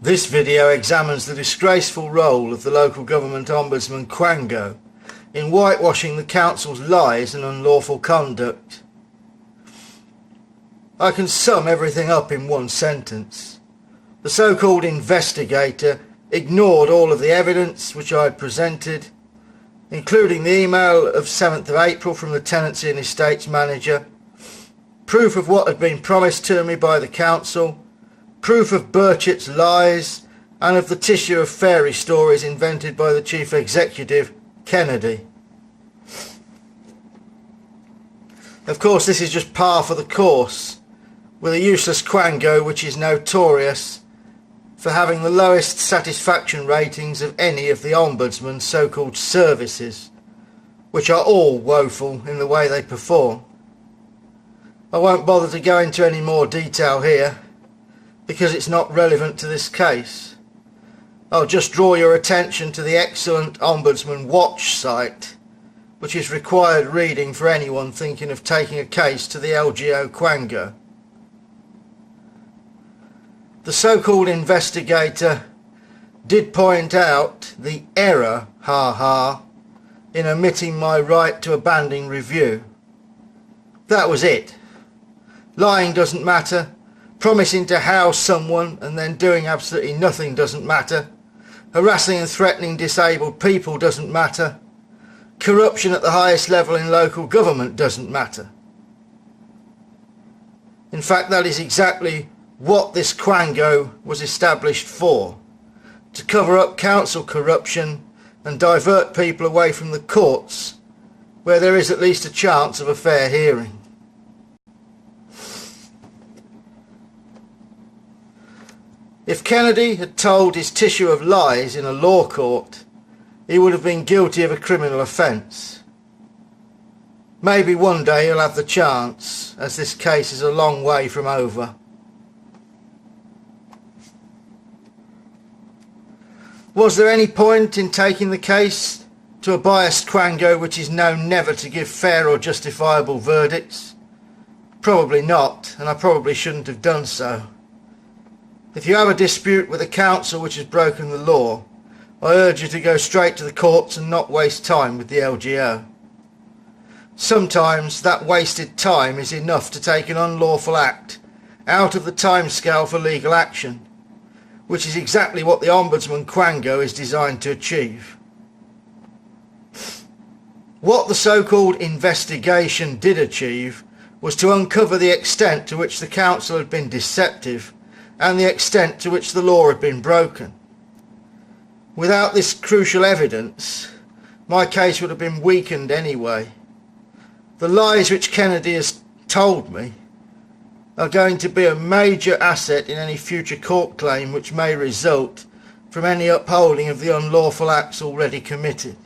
This video examines the disgraceful role of the Local Government Ombudsman Quango in whitewashing the council's lies and unlawful conduct. I can sum everything up in one sentence. The so-called investigator ignored all of the evidence which I had presented, including the email of 7th of April from the Tenancy and Estates Manager, proof of what had been promised to me by the council, proof of Burchett's lies, and of the tissue of fairy stories invented by the Chief Executive, Kennedy. Of course, this is just par for the course, with a useless Quango which is notorious for having the lowest satisfaction ratings of any of the Ombudsman's so-called services, which are all woeful in the way they perform. I won't bother to go into any more detail here, because it's not relevant to this case. I'll just draw your attention to the excellent Ombudsman Watch site, which is required reading for anyone thinking of taking a case to the LGO Quango. The so-called investigator did point out the error, in omitting my right to abandon review. That was it. Lying doesn't matter. Promising to house someone and then doing absolutely nothing doesn't matter. Harassing and threatening disabled people doesn't matter. Corruption at the highest level in local government doesn't matter. In fact, that is exactly what this Quango was established for, to cover up council corruption and divert people away from the courts, where there is at least a chance of a fair hearing. If Kennedy had told his tissue of lies in a law court, he would have been guilty of a criminal offence. Maybe one day he'll have the chance, as this case is a long way from over. Was there any point in taking the case to a biased Quango which is known never to give fair or justifiable verdicts? Probably not, and I probably shouldn't have done so. If you have a dispute with a council which has broken the law, I urge you to go straight to the courts and not waste time with the LGO. Sometimes that wasted time is enough to take an unlawful act out of the timescale for legal action, which is exactly what the Ombudsman Quango is designed to achieve. What the so-called investigation did achieve was to uncover the extent to which the council had been deceptive and the extent to which the law had been broken. Without this crucial evidence, my case would have been weakened anyway. The lies which Kennedy has told me are going to be a major asset in any future court claim which may result from any upholding of the unlawful acts already committed.